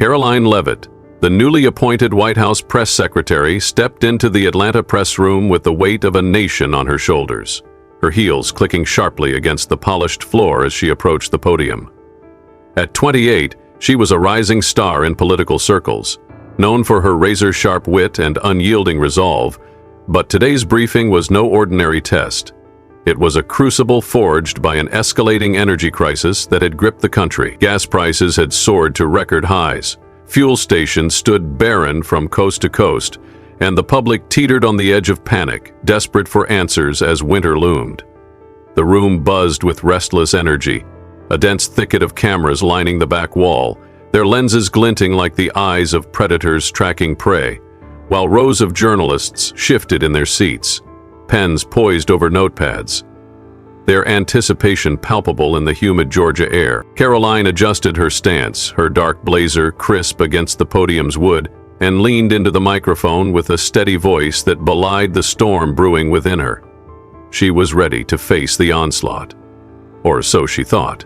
Karoline Leavitt, the newly appointed White House press secretary, stepped into the Atlanta press room with the weight of a nation on her shoulders, her heels clicking sharply against the polished floor as she approached the podium. At 28, she was a rising star in political circles, known for her razor-sharp wit and unyielding resolve, but today's briefing was no ordinary test. It was a crucible forged by an escalating energy crisis that had gripped the country. Gas prices had soared to record highs. Fuel stations stood barren from coast to coast, and the public teetered on the edge of panic, desperate for answers as winter loomed. The room buzzed with restless energy, a dense thicket of cameras lining the back wall, their lenses glinting like the eyes of predators tracking prey, while rows of journalists shifted in their seats, pens poised over notepads, their anticipation palpable in the humid Georgia air. Karoline adjusted her stance, her dark blazer crisp against the podium's wood, and leaned into the microphone with a steady voice that belied the storm brewing within her. She was ready to face the onslaught. Or so she thought.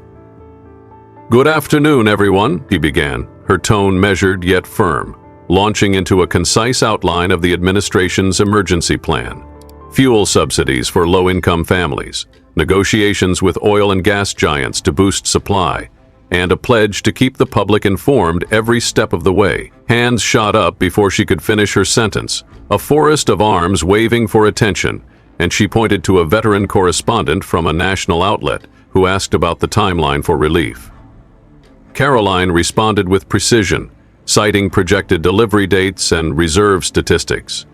"Good afternoon, everyone," he began, her tone measured yet firm, launching into a concise outline of the administration's emergency plan. Fuel subsidies for low-income families, negotiations with oil and gas giants to boost supply, and a pledge to keep the public informed every step of the way. Hands shot up before she could finish her sentence, a forest of arms waving for attention, and she pointed to a veteran correspondent from a national outlet who asked about the timeline for relief. Karoline responded with precision, citing projected delivery dates and reserve statistics,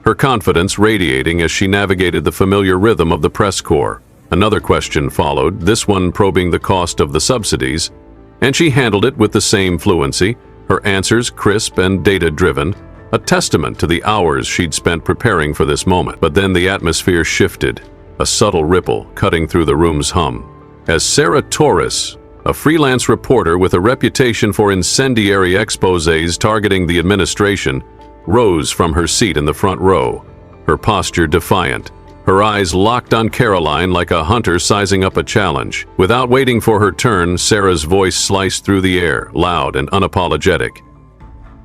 her confidence radiating as she navigated the familiar rhythm of the press corps. Another question followed, this one probing the cost of the subsidies, and she handled it with the same fluency, her answers crisp and data-driven, a testament to the hours she'd spent preparing for this moment. But then the atmosphere shifted, a subtle ripple cutting through the room's hum, as Sarah Torres, a freelance reporter with a reputation for incendiary exposés targeting the administration, rose from her seat in the front row, her posture defiant, her eyes locked on Karoline like a hunter sizing up a challenge. Without waiting for her turn, Sarah's voice sliced through the air, loud and unapologetic.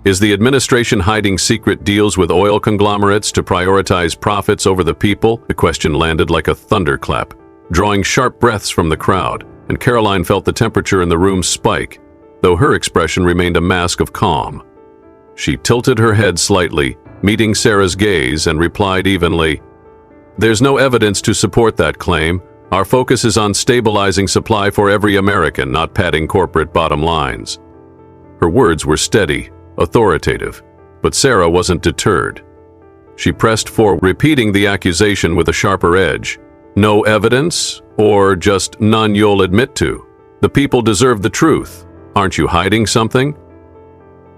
"Is the administration hiding secret deals with oil conglomerates to prioritize profits over the people?" The question landed like a thunderclap, drawing sharp breaths from the crowd, and Karoline felt the temperature in the room spike, though her expression remained a mask of calm. She tilted her head slightly, meeting Sarah's gaze, and replied evenly, "There's no evidence to support that claim. Our focus is on stabilizing supply for every American, not padding corporate bottom lines." Her words were steady, authoritative, but Sarah wasn't deterred. She pressed forward, repeating the accusation with a sharper edge. "No evidence? Or just none you'll admit to? The people deserve the truth. Aren't you hiding something?"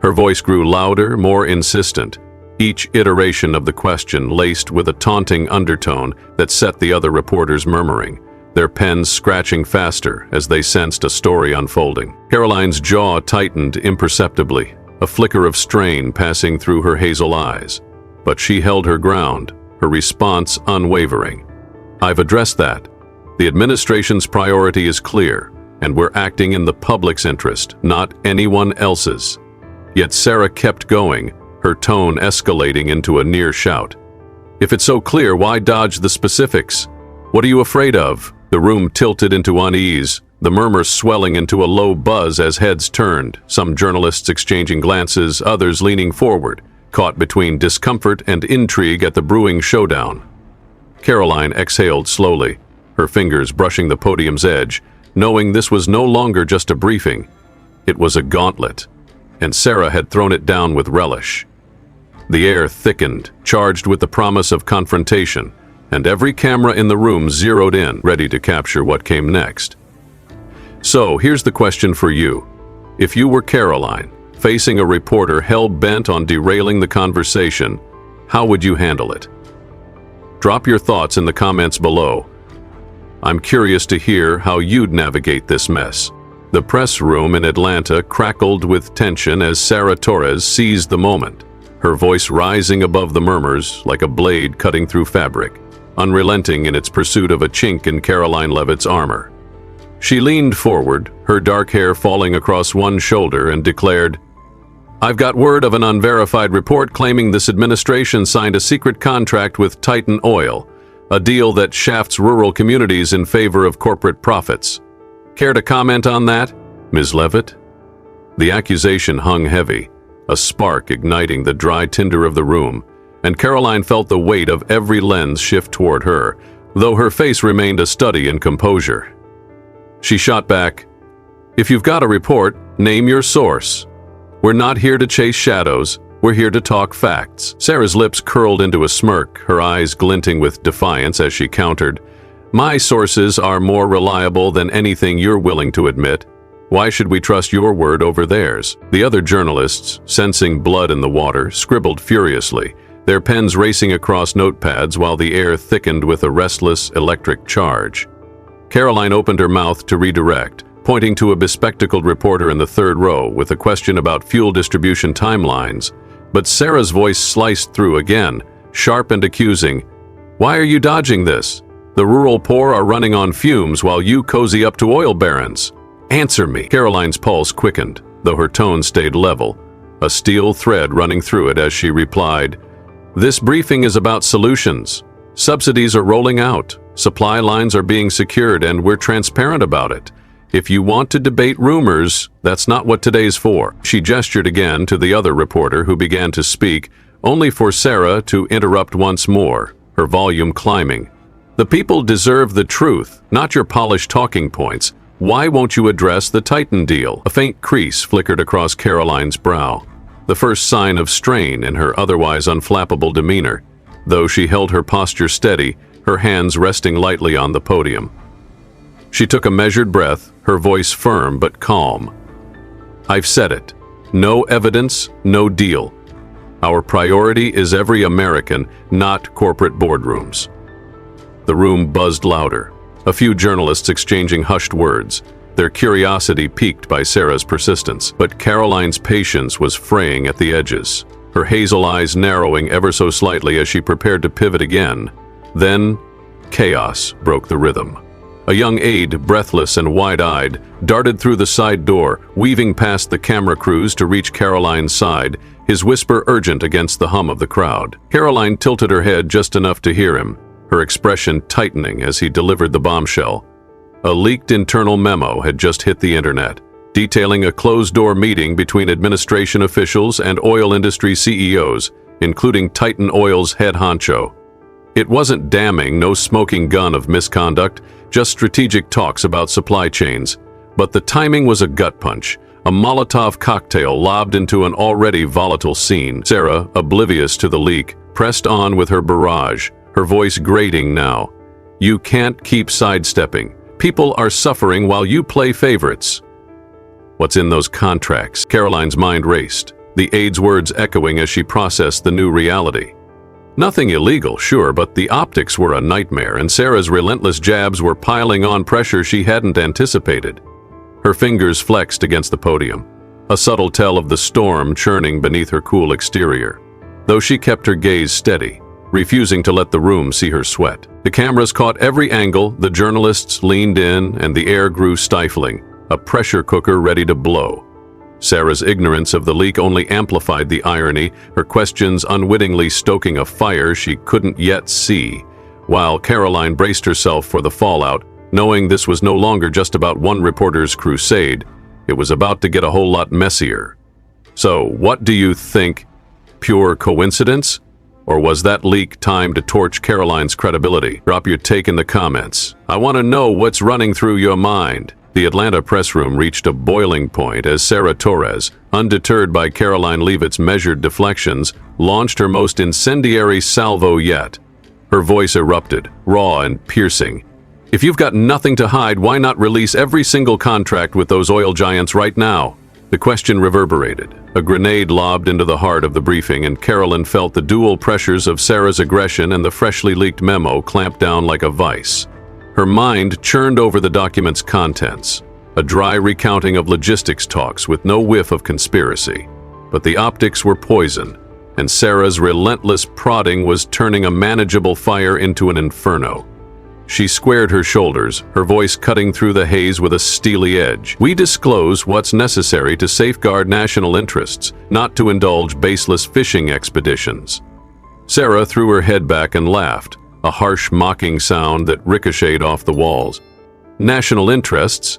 Her voice grew louder, more insistent, each iteration of the question laced with a taunting undertone that set the other reporters murmuring, their pens scratching faster as they sensed a story unfolding. Karoline's jaw tightened imperceptibly, a flicker of strain passing through her hazel eyes. But she held her ground, her response unwavering. "I've addressed that. The administration's priority is clear, and we're acting in the public's interest, not anyone else's." Yet Sarah kept going, her tone escalating into a near shout. "If it's so clear, why dodge the specifics? What are you afraid of?" The room tilted into unease, the murmurs swelling into a low buzz as heads turned, some journalists exchanging glances, others leaning forward, caught between discomfort and intrigue at the brewing showdown. Karoline exhaled slowly, her fingers brushing the podium's edge, knowing this was no longer just a briefing. It was a gauntlet, and Sarah had thrown it down with relish. The air thickened, charged with the promise of confrontation, and every camera in the room zeroed in, ready to capture what came next. So, here's the question for you. If you were Karoline, facing a reporter hell-bent on derailing the conversation, how would you handle it? Drop your thoughts in the comments below. I'm curious to hear how you'd navigate this mess. The press room in Atlanta crackled with tension as Sarah Torres seized the moment, her voice rising above the murmurs like a blade cutting through fabric, unrelenting in its pursuit of a chink in Karoline Leavitt's armor. She leaned forward, her dark hair falling across one shoulder, and declared, I've got word of an unverified report claiming this administration signed a secret contract with Titan Oil, a deal that shafts rural communities in favor of corporate profits. Care to comment on that, Ms. Leavitt?" The accusation hung heavy, a spark igniting the dry tinder of the room, and Karoline felt the weight of every lens shift toward her, though her face remained a study in composure. She shot back, "If you've got a report, name your source. We're not here to chase shadows, we're here to talk facts." Sarah's lips curled into a smirk, her eyes glinting with defiance as she countered, "My sources are more reliable than anything you're willing to admit. Why should we trust your word over theirs?" The other journalists, sensing blood in the water, scribbled furiously, their pens racing across notepads while the air thickened with a restless electric charge. Karoline opened her mouth to redirect, pointing to a bespectacled reporter in the third row with a question about fuel distribution timelines, but Sarah's voice sliced through again, sharp and accusing. "Why are you dodging this? The rural poor are running on fumes while you cozy up to oil barons. Answer me." Karoline's pulse quickened, though her tone stayed level, a steel thread running through it as she replied, "This briefing is about solutions. Subsidies are rolling out, supply lines are being secured, and we're transparent about it. If you want to debate rumors, that's not what today's for." She gestured again to the other reporter who began to speak, only for Sarah to interrupt once more, her volume climbing. "The people deserve the truth, not your polished talking points. Why won't you address the Titan deal?" A faint crease flickered across Karoline's brow, the first sign of strain in her otherwise unflappable demeanor, though she held her posture steady, her hands resting lightly on the podium. She took a measured breath, her voice firm but calm. "I've said it. No evidence, no deal. Our priority is every American, not corporate boardrooms." The room buzzed louder, a few journalists exchanging hushed words, their curiosity piqued by Sarah's persistence. But Karoline's patience was fraying at the edges, her hazel eyes narrowing ever so slightly as she prepared to pivot again. Then, chaos broke the rhythm. A young aide, breathless and wide-eyed, darted through the side door, weaving past the camera crews to reach Karoline's side, his whisper urgent against the hum of the crowd. Karoline tilted her head just enough to hear him, her expression tightening as he delivered the bombshell. A leaked internal memo had just hit the internet, detailing a closed-door meeting between administration officials and oil industry CEOs, including Titan Oil's head honcho. It wasn't damning, no smoking gun of misconduct, just strategic talks about supply chains. But the timing was a gut punch, a Molotov cocktail lobbed into an already volatile scene. Sarah, oblivious to the leak, pressed on with her barrage, her voice grating now. "You can't keep sidestepping. People are suffering while you play favorites." "What's in those contracts?" Karoline's mind raced, the aide's words echoing as she processed the new reality. Nothing illegal, sure, but the optics were a nightmare, and Sarah's relentless jabs were piling on pressure she hadn't anticipated. Her fingers flexed against the podium, a subtle tell of the storm churning beneath her cool exterior, though she kept her gaze steady, refusing to let the room see her sweat. The cameras caught every angle, the journalists leaned in, and the air grew stifling, a pressure cooker ready to blow. Sarah's ignorance of the leak only amplified the irony, her questions unwittingly stoking a fire she couldn't yet see, while Karoline braced herself for the fallout, knowing this was no longer just about one reporter's crusade, it was about to get a whole lot messier. "So, what do you think? Pure coincidence? Or was that leak timed to torch Karoline's credibility? Drop your take in the comments. I want to know what's running through your mind." The Atlanta press room reached a boiling point as Sarah Torres, undeterred by Karoline Leavitt's measured deflections, launched her most incendiary salvo yet. Her voice erupted, raw and piercing. "If you've got nothing to hide, why not release every single contract with those oil giants right now?" The question reverberated, a grenade lobbed into the heart of the briefing, and Karoline felt the dual pressures of Sarah's aggression and the freshly leaked memo clamp down like a vice. Her mind churned over the document's contents, a dry recounting of logistics talks with no whiff of conspiracy. But the optics were poison, and Sarah's relentless prodding was turning a manageable fire into an inferno. She squared her shoulders, her voice cutting through the haze with a steely edge. "We disclose what's necessary to safeguard national interests, not to indulge baseless fishing expeditions." Sarah threw her head back and laughed, a harsh, mocking sound that ricocheted off the walls. "National interests?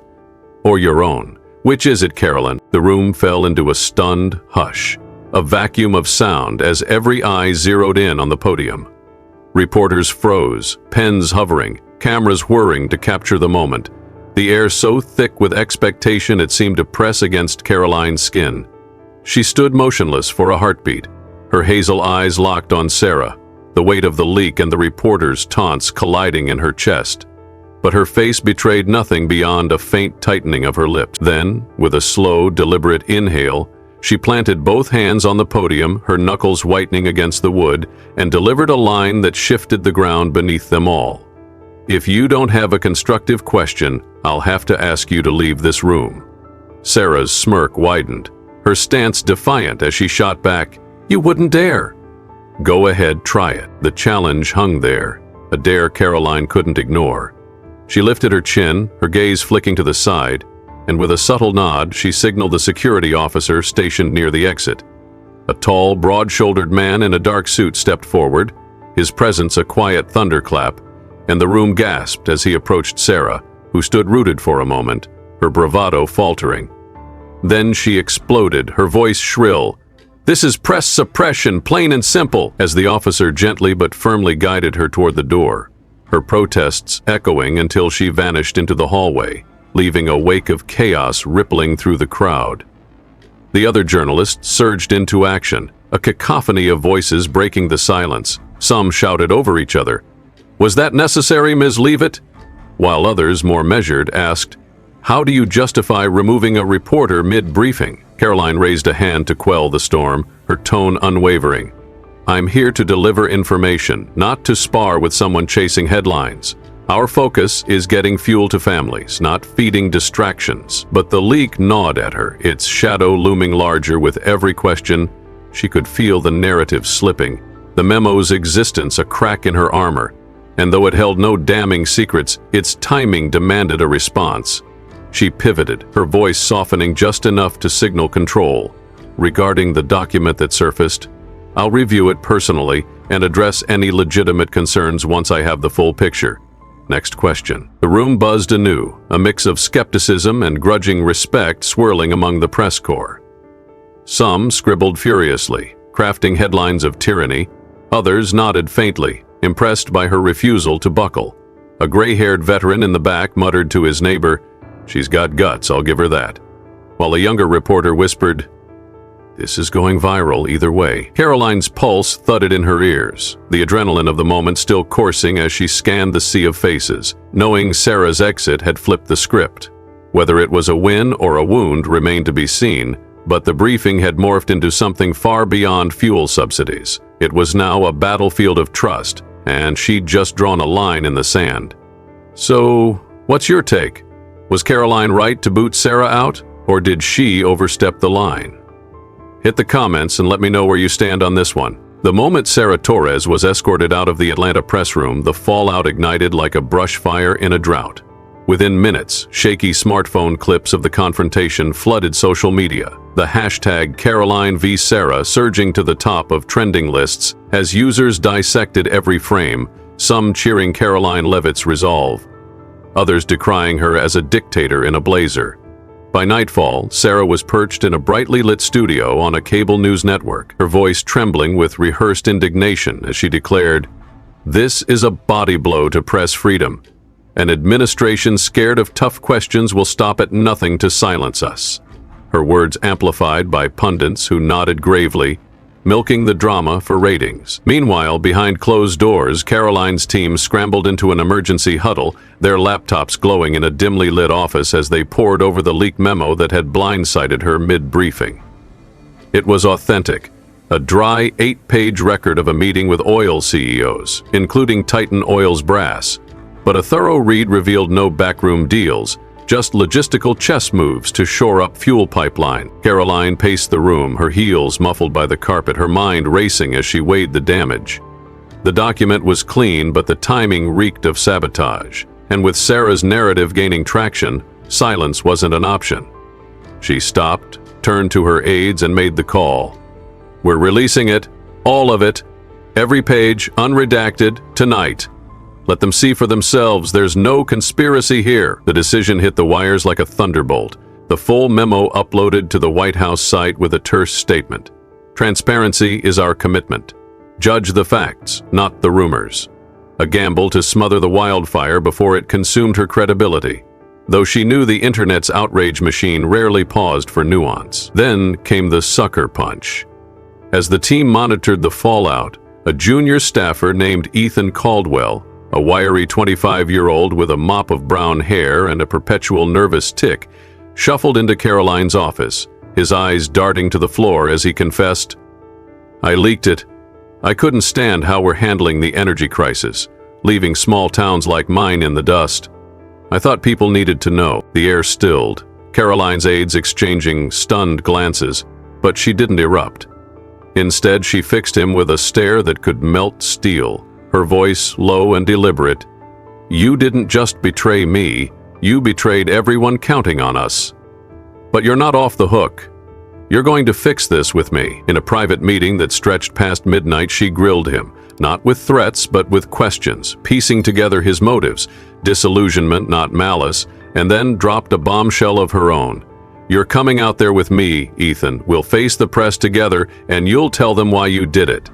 Or your own? Which is it, Karoline?" The room fell into a stunned hush, a vacuum of sound as every eye zeroed in on the podium. Reporters froze, pens hovering, cameras whirring to capture the moment, the air so thick with expectation it seemed to press against Karoline's skin. She stood motionless for a heartbeat, her hazel eyes locked on Sarah, the weight of the leak and the reporter's taunts colliding in her chest. But her face betrayed nothing beyond a faint tightening of her lips. Then, with a slow, deliberate inhale, she planted both hands on the podium, her knuckles whitening against the wood, and delivered a line that shifted the ground beneath them all. "If you don't have a constructive question, I'll have to ask you to leave this room." Sarah's smirk widened, her stance defiant as she shot back, "You wouldn't dare." "Go ahead, try it." The challenge hung there, a dare Karoline couldn't ignore. She lifted her chin, her gaze flicking to the side, and with a subtle nod, she signaled the security officer stationed near the exit. A tall, broad-shouldered man in a dark suit stepped forward, his presence a quiet thunderclap, and the room gasped as he approached Sarah, who stood rooted for a moment, her bravado faltering. Then she exploded, her voice shrill. "This is press suppression, plain and simple," as the officer gently but firmly guided her toward the door, her protests echoing until she vanished into the hallway, leaving a wake of chaos rippling through the crowd. The other journalists surged into action, a cacophony of voices breaking the silence. Some shouted over each other, "Was that necessary, Ms. Leavitt?" While others, more measured, asked, "How do you justify removing a reporter mid-briefing?" Karoline raised a hand to quell the storm, her tone unwavering. "I'm here to deliver information, not to spar with someone chasing headlines. Our focus is getting fuel to families, not feeding distractions." But the leak gnawed at her, its shadow looming larger with every question. She could feel the narrative slipping, the memo's existence a crack in her armor, and though it held no damning secrets, its timing demanded a response. She pivoted, her voice softening just enough to signal control. "Regarding the document that surfaced, I'll review it personally and address any legitimate concerns once I have the full picture. Next question." The room buzzed anew, a mix of skepticism and grudging respect swirling among the press corps. Some scribbled furiously, crafting headlines of tyranny. Others nodded faintly, impressed by her refusal to buckle. A gray-haired veteran in the back muttered to his neighbor, "She's got guts, I'll give her that," while a younger reporter whispered, "This is going viral either way." Karoline's pulse thudded in her ears, the adrenaline of the moment still coursing as she scanned the sea of faces, knowing Sarah's exit had flipped the script. Whether it was a win or a wound remained to be seen, but the briefing had morphed into something far beyond fuel subsidies. It was now a battlefield of trust, and she'd just drawn a line in the sand. "So, what's your take? Was Karoline right to boot Sarah out, or did she overstep the line?" Hit the comments and let me know where you stand on this one. The moment Sarah Torres was escorted out of the Atlanta press room, the fallout ignited like a brush fire in a drought. Within minutes, shaky smartphone clips of the confrontation flooded social media, the hashtag Karoline v. Sarah surging to the top of trending lists as users dissected every frame, some cheering Karoline Leavitt's resolve, others decrying her as a dictator in a blazer. By nightfall, Sarah was perched in a brightly lit studio on a cable news network, her voice trembling with rehearsed indignation as she declared, "This is a body blow to press freedom. An administration scared of tough questions will stop at nothing to silence us." Her words amplified by pundits who nodded gravely, milking the drama for ratings. Meanwhile, behind closed doors, Karoline's team scrambled into an emergency huddle, their laptops glowing in a dimly lit office as they pored over the leaked memo that had blindsided her mid-briefing. It was authentic, a dry 8-page record of a meeting with oil CEOs, including Titan Oil's brass. But a thorough read revealed no backroom deals, just logistical chess moves to shore up fuel pipeline. Karoline paced the room, her heels muffled by the carpet, her mind racing as she weighed the damage. The document was clean, but the timing reeked of sabotage. And with Sarah's narrative gaining traction, silence wasn't an option. She stopped, turned to her aides, and made the call. "We're releasing it, all of it, every page, unredacted, tonight. Let them see for themselves, there's no conspiracy here." The decision hit the wires like a thunderbolt. The full memo uploaded to the White House site with a terse statement. "Transparency is our commitment. Judge the facts, not the rumors." A gamble to smother the wildfire before it consumed her credibility, though she knew the internet's outrage machine rarely paused for nuance. Then came the sucker punch. As the team monitored the fallout, a junior staffer named Ethan Caldwell, a wiry 25-year-old with a mop of brown hair and a perpetual nervous tic, shuffled into Karoline's office, his eyes darting to the floor as he confessed, "I leaked it. I couldn't stand how we're handling the energy crisis, leaving small towns like mine in the dust. I thought people needed to know." The air stilled, Karoline's aides exchanging stunned glances, but she didn't erupt. Instead, she fixed him with a stare that could melt steel, her voice low and deliberate. "You didn't just betray me, you betrayed everyone counting on us. But you're not off the hook. You're going to fix this with me." In a private meeting that stretched past midnight, she grilled him, not with threats but with questions, piecing together his motives, disillusionment, not malice, and then dropped a bombshell of her own. "You're coming out there with me, Ethan. We'll face the press together, and you'll tell them why you did it."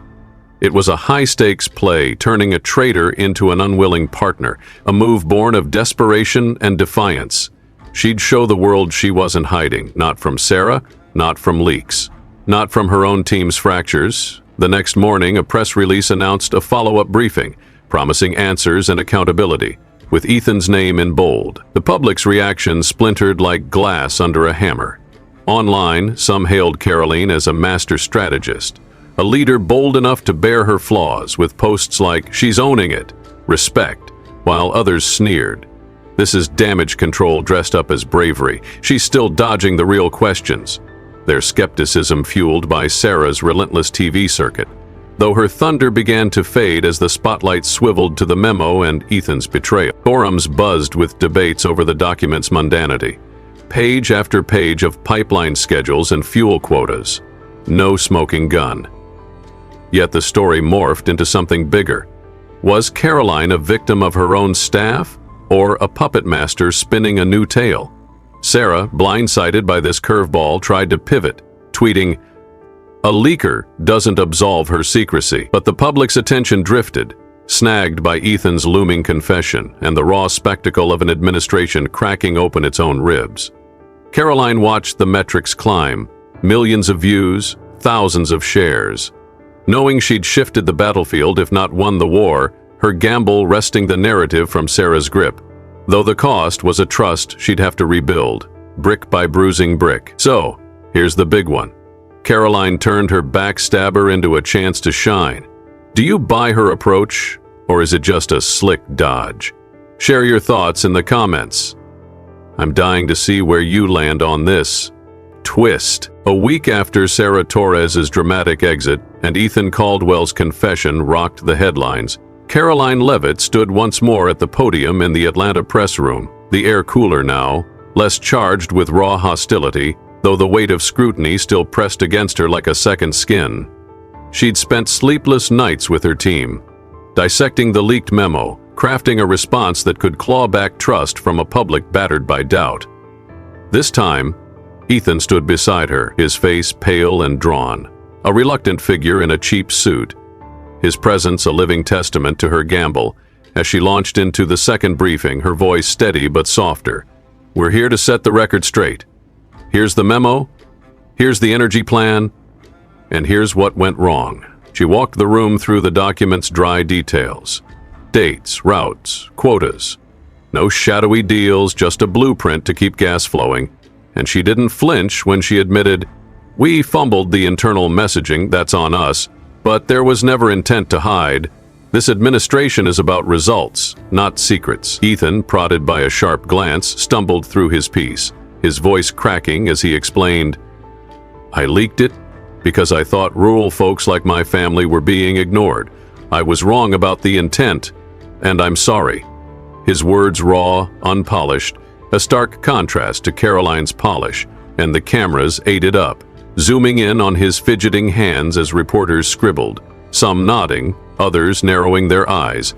It was a high-stakes play, turning a traitor into an unwilling partner, a move born of desperation and defiance. She'd show the world she wasn't hiding, not from Sarah, not from leaks, not from her own team's fractures. The next morning, a press release announced a follow-up briefing, promising answers and accountability, with Ethan's name in bold. The public's reaction splintered like glass under a hammer. Online, some hailed Karoline as a master strategist, a leader bold enough to bear her flaws, with posts like, "She's owning it, respect," while others sneered. "This is damage control dressed up as bravery. She's still dodging the real questions." Their skepticism fueled by Sarah's relentless TV circuit, though her thunder began to fade as the spotlight swiveled to the memo and Ethan's betrayal. Forums buzzed with debates over the document's mundanity. Page after page of pipeline schedules and fuel quotas. No smoking gun. Yet the story morphed into something bigger. Was Karoline a victim of her own staff, or a puppet master spinning a new tale? Sarah, blindsided by this curveball, tried to pivot, tweeting, "A leaker doesn't absolve her secrecy." But the public's attention drifted, snagged by Ethan's looming confession and the raw spectacle of an administration cracking open its own ribs. Karoline watched the metrics climb, millions of views, thousands of shares. Knowing she'd shifted the battlefield, if not won the war, her gamble wresting the narrative from Sarah's grip, though the cost was a trust she'd have to rebuild, brick by bruising brick. So, here's the big one. Karoline turned her backstabber into a chance to shine. Do you buy her approach, or is it just a slick dodge? Share your thoughts in the comments. I'm dying to see where you land on this twist. A week after Sarah Torres's dramatic exit and Ethan Caldwell's confession rocked the headlines, Karoline Leavitt stood once more at the podium in the Atlanta press room, the air cooler now, less charged with raw hostility, though the weight of scrutiny still pressed against her like a second skin. She'd spent sleepless nights with her team, dissecting the leaked memo, crafting a response that could claw back trust from a public battered by doubt. This time, Ethan stood beside her, his face pale and drawn, a reluctant figure in a cheap suit, his presence a living testament to her gamble. As she launched into the second briefing, her voice steady but softer. We're here to set the record straight. Here's the memo, here's the energy plan, and here's what went wrong. She walked the room through the document's dry details. Dates, routes, quotas. No shadowy deals, just a blueprint to keep gas flowing. And she didn't flinch when she admitted, we fumbled the internal messaging, that's on us, but there was never intent to hide. This administration is about results, not secrets. Ethan, prodded by a sharp glance, stumbled through his piece, his voice cracking as he explained, I leaked it because I thought rural folks like my family were being ignored. I was wrong about the intent, and I'm sorry." His words raw, unpolished, a stark contrast to Karoline's polish, and the cameras ate it up, zooming in on his fidgeting hands as reporters scribbled, some nodding, others narrowing their eyes.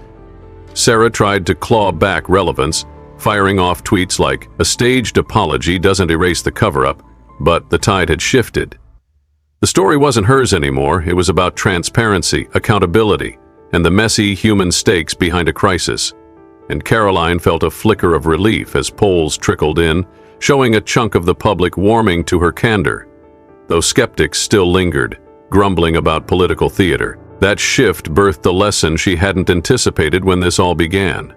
Sarah tried to claw back relevance, firing off tweets like, "A staged apology doesn't erase the cover-up," but the tide had shifted. The story wasn't hers anymore. It was about transparency, accountability, and the messy human stakes behind a crisis. And Karoline felt a flicker of relief as polls trickled in, showing a chunk of the public warming to her candor. Though skeptics still lingered, grumbling about political theater. That shift birthed the lesson she hadn't anticipated when this all began.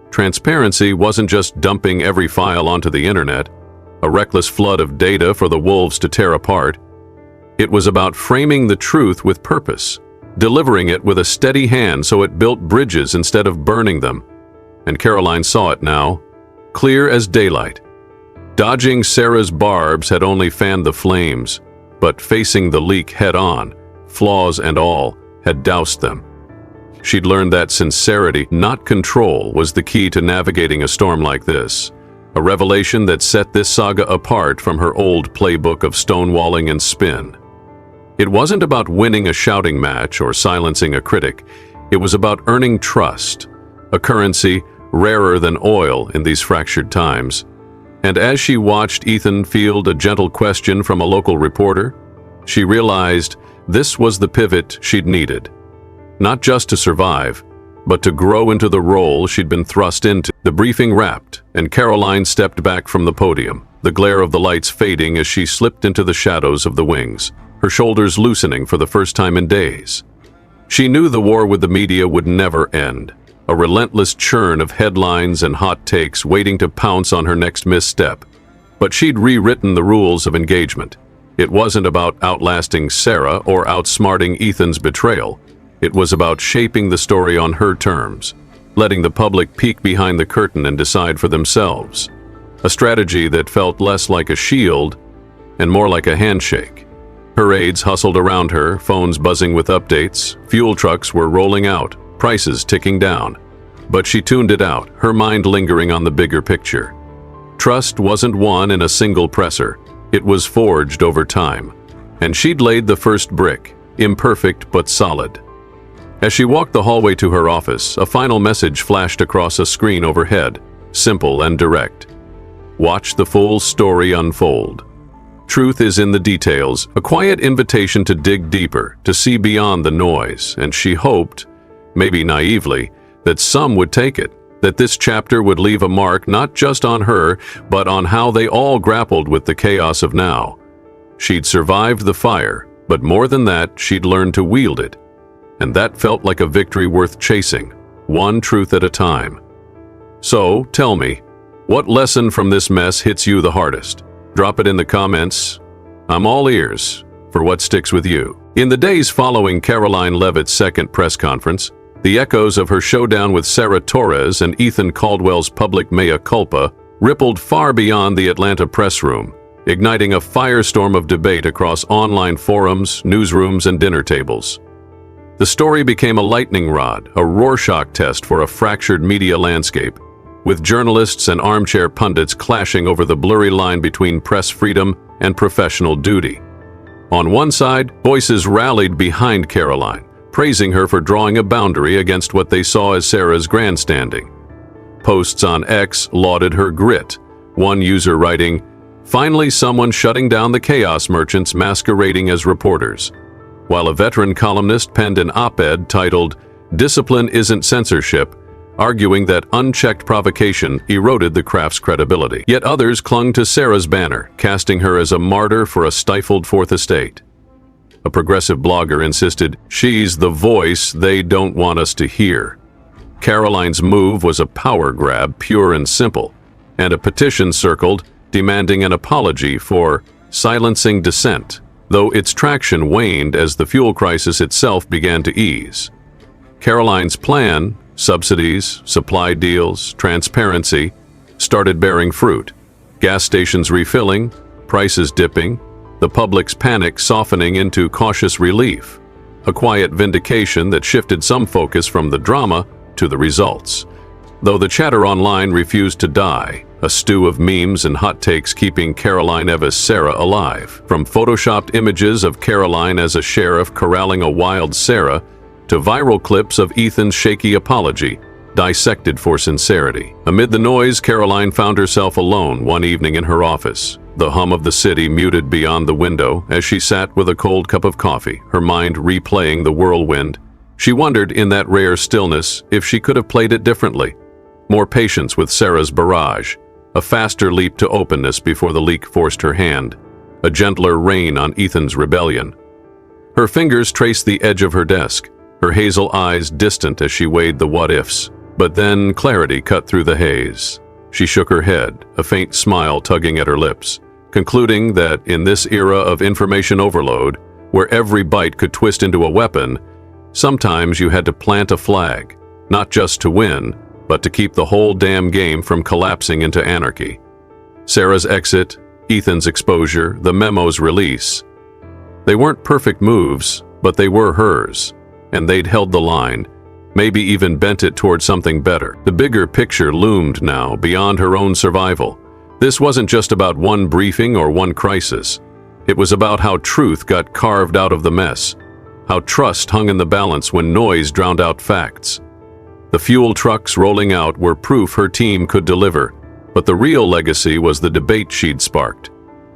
Transparency wasn't just dumping every file onto the internet, a reckless flood of data for the wolves to tear apart. It was about framing the truth with purpose, delivering it with a steady hand so it built bridges instead of burning them. And Karoline saw it now, clear as daylight. Dodging Sarah's barbs had only fanned the flames, but facing the leak head-on, flaws and all, had doused them. She'd learned that sincerity, not control, was the key to navigating a storm like this, a revelation that set this saga apart from her old playbook of stonewalling and spin. It wasn't about winning a shouting match or silencing a critic. It was about earning trust, a currency rarer than oil in these fractured times. And as she watched Ethan field a gentle question from a local reporter, she realized this was the pivot she'd needed. Not just to survive, but to grow into the role she'd been thrust into. The briefing wrapped, and Karoline stepped back from the podium, the glare of the lights fading as she slipped into the shadows of the wings, her shoulders loosening for the first time in days. She knew the war with the media would never end, a relentless churn of headlines and hot takes waiting to pounce on her next misstep. But she'd rewritten the rules of engagement. It wasn't about outlasting Sarah or outsmarting Ethan's betrayal. It was about shaping the story on her terms, letting the public peek behind the curtain and decide for themselves. A strategy that felt less like a shield and more like a handshake. Her aides hustled around her, phones buzzing with updates, fuel trucks were rolling out, prices ticking down. But she tuned it out, her mind lingering on the bigger picture. Trust wasn't won in a single presser. It was forged over time. And she'd laid the first brick, imperfect but solid. As she walked the hallway to her office, a final message flashed across a screen overhead, simple and direct. Watch the full story unfold. Truth is in the details, a quiet invitation to dig deeper, to see beyond the noise, and she hoped, maybe naively, that some would take it, that this chapter would leave a mark not just on her, but on how they all grappled with the chaos of now. She'd survived the fire, but more than that, she'd learned to wield it. And that felt like a victory worth chasing, one truth at a time. So, tell me, what lesson from this mess hits you the hardest? Drop it in the comments. I'm all ears for what sticks with you. In the days following Karoline Leavitt's second press conference, the echoes of her showdown with Sarah Torres and Ethan Caldwell's public mea culpa rippled far beyond the Atlanta press room, igniting a firestorm of debate across online forums, newsrooms, and dinner tables. The story became a lightning rod, a Rorschach test for a fractured media landscape, with journalists and armchair pundits clashing over the blurry line between press freedom and professional duty. On one side, voices rallied behind Karoline, praising her for drawing a boundary against what they saw as Sarah's grandstanding. Posts on X lauded her grit, one user writing, "Finally someone shutting down the chaos merchants masquerading as reporters," while a veteran columnist penned an op-ed titled, "Discipline Isn't Censorship," arguing that unchecked provocation eroded the craft's credibility. Yet others clung to Sarah's banner, casting her as a martyr for a stifled Fourth Estate. A progressive blogger insisted, "She's the voice they don't want us to hear." Karoline's move was a power grab, pure and simple, and a petition circled, demanding an apology for silencing dissent, though its traction waned as the fuel crisis itself began to ease. Karoline's plan, subsidies, supply deals, transparency, started bearing fruit. Gas stations refilling, prices dipping, the public's panic softening into cautious relief. a quiet vindication that shifted some focus from the drama to the results. Though the chatter online refused to die, a stew of memes and hot takes keeping Karoline Eva's Sarah alive. From photoshopped images of Karoline as a sheriff corralling a wild Sarah, to viral clips of Ethan's shaky apology, dissected for sincerity. Amid the noise, Karoline found herself alone one evening in her office, the hum of the city muted beyond the window as she sat with a cold cup of coffee, her mind replaying the whirlwind. She wondered in that rare stillness if she could have played it differently. More patience with Sarah's barrage, a faster leap to openness before the leak forced her hand, a gentler rein on Ethan's rebellion. Her fingers traced the edge of her desk, her hazel eyes distant as she weighed the what-ifs. But then clarity cut through the haze. She shook her head, a faint smile tugging at her lips, concluding that in this era of information overload, where every bite could twist into a weapon, sometimes you had to plant a flag, not just to win, but to keep the whole damn game from collapsing into anarchy. Sarah's exit, Ethan's exposure, the memo's release. They weren't perfect moves, but they were hers, and they'd held the line, maybe even bent it toward something better. The bigger picture loomed now, beyond her own survival. This wasn't just about one briefing or one crisis. It was about how truth got carved out of the mess, how trust hung in the balance when noise drowned out facts. The fuel trucks rolling out were proof her team could deliver, but the real legacy was the debate she'd sparked.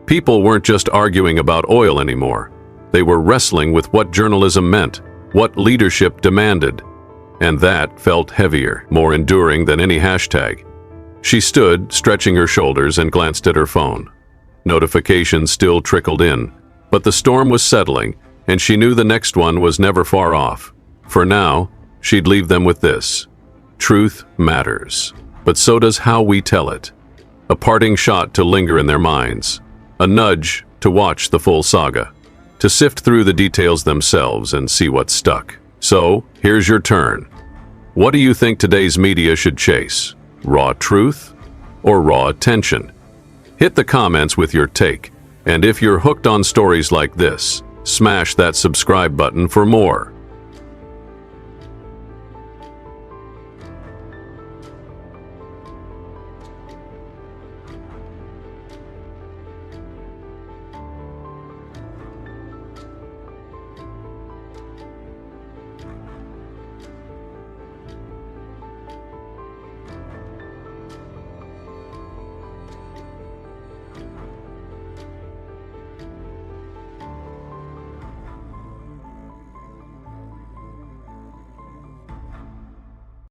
People weren't just arguing about oil anymore. They were wrestling with what journalism meant, what leadership demanded. And that felt heavier, more enduring than any hashtag. She stood, stretching her shoulders, and glanced at her phone. Notifications still trickled in, but the storm was settling, and she knew the next one was never far off. For now, she'd leave them with this. Truth matters, but so does how we tell it. A parting shot to linger in their minds, a nudge to watch the full saga, to sift through the details themselves and see what stuck. So, here's your turn. What do you think today's media should chase? Raw truth or raw attention? Hit the comments with your take, and if you're hooked on stories like this, smash that subscribe button for more.